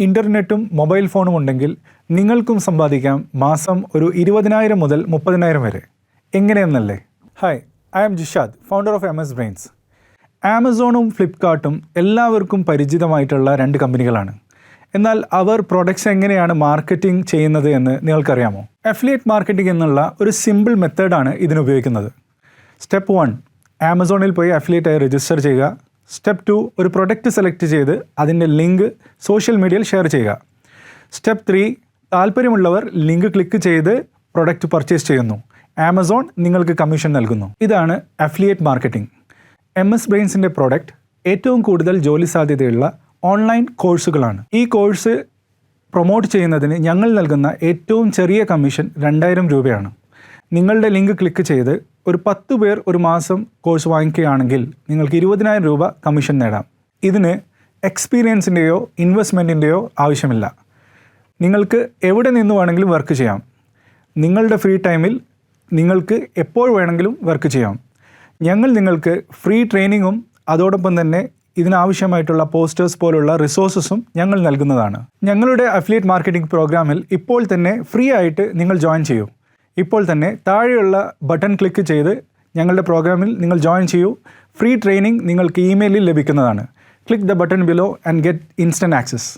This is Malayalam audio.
ഇൻ്റർനെറ്റും മൊബൈൽ ഫോണും ഉണ്ടെങ്കിൽ നിങ്ങൾക്കും സമ്പാദിക്കാം മാസം ഒരു 20,000 മുതൽ 30,000 വരെ. എങ്ങനെയെന്നല്ലേ? Hi, I am Jishad, founder of MS Brains. ആമസോണും ഫ്ലിപ്കാർട്ടും എല്ലാവർക്കും പരിചിതമായിട്ടുള്ള 2 കമ്പനികളാണ്. എന്നാൽ അവർ പ്രൊഡക്ട്സ് എങ്ങനെയാണ് മാർക്കറ്റിംഗ് ചെയ്യുന്നത് എന്ന് നിങ്ങൾക്കറിയാമോ? അഫിലിയേറ്റ് മാർക്കറ്റിംഗ് എന്നുള്ള ഒരു സിമ്പിൾ മെത്തേഡാണ് ഇതിനുപയോഗിക്കുന്നത്. സ്റ്റെപ്പ് 1, ആമസോണിൽ പോയി അഫിലിയേറ്റായി രജിസ്റ്റർ ചെയ്യുക. സ്റ്റെപ്പ് 2, ഒരു പ്രൊഡക്റ്റ് സെലക്ട് ചെയ്ത് അതിൻ്റെ ലിങ്ക് സോഷ്യൽ മീഡിയയിൽ ഷെയർ ചെയ്യുക. സ്റ്റെപ്പ് 3, താല്പര്യമുള്ളവർ ലിങ്ക് ക്ലിക്ക് ചെയ്ത് പ്രൊഡക്റ്റ് പർച്ചേസ് ചെയ്യുന്നു. ആമസോൺ നിങ്ങൾക്ക് കമ്മീഷൻ നൽകുന്നു. ഇതാണ് അഫിലിയേറ്റ് മാർക്കറ്റിംഗ്. MS Brainsൻ്റെ പ്രോഡക്റ്റ് ഏറ്റവും കൂടുതൽ ജോലി സാധ്യതയുള്ള ഓൺലൈൻ കോഴ്സുകളാണ്. ഈ കോഴ്സ് പ്രൊമോട്ട് ചെയ്യുന്നതിന് ഞങ്ങൾ നൽകുന്ന ഏറ്റവും ചെറിയ കമ്മീഷൻ 2,000 രൂപയാണ്. നിങ്ങളുടെ ലിങ്ക് ക്ലിക്ക് ചെയ്ത് ഒരു 10 പേർ ഒരു മാസം കോഴ്സ് വാങ്ങിക്കുകയാണെങ്കിൽ നിങ്ങൾക്ക് 20,000 രൂപ കമ്മീഷൻ നേടാം. ഇതിന് എക്സ്പീരിയൻസിൻ്റെയോ ഇൻവെസ്റ്റ്മെൻറ്റിൻ്റെയോ ആവശ്യമില്ല. നിങ്ങൾക്ക് എവിടെ നിന്ന് വേണമെങ്കിലും വർക്ക് ചെയ്യാം. നിങ്ങളുടെ ഫ്രീ ടൈമിൽ നിങ്ങൾക്ക് എപ്പോൾ വേണമെങ്കിലും വർക്ക് ചെയ്യാം. ഞങ്ങൾ നിങ്ങൾക്ക് ഫ്രീ ട്രെയിനിങ്ങും അതോടൊപ്പം തന്നെ ഇതിനാവശ്യമായിട്ടുള്ള പോസ്റ്റേഴ്സ് പോലുള്ള റിസോഴ്സസും ഞങ്ങൾ നൽകുന്നതാണ്. ഞങ്ങളുടെ അഫിലിയേറ്റ് മാർക്കറ്റിംഗ് പ്രോഗ്രാമിൽ ഇപ്പോൾ തന്നെ ഫ്രീ ആയിട്ട് നിങ്ങൾ ജോയിൻ ചെയ്യൂ. ഇപ്പോൾ തന്നെ താഴെയുള്ള ബട്ടൺ ക്ലിക്ക് ചെയ്ത് ഞങ്ങളുടെ പ്രോഗ്രാമിൽ നിങ്ങൾ ജോയിൻ ചെയ്യൂ. ഫ്രീ ട്രെയിനിങ് നിങ്ങൾക്ക് ഇമെയിലിൽ ലഭിക്കുന്നതാണ്. Click the button below and get instant access.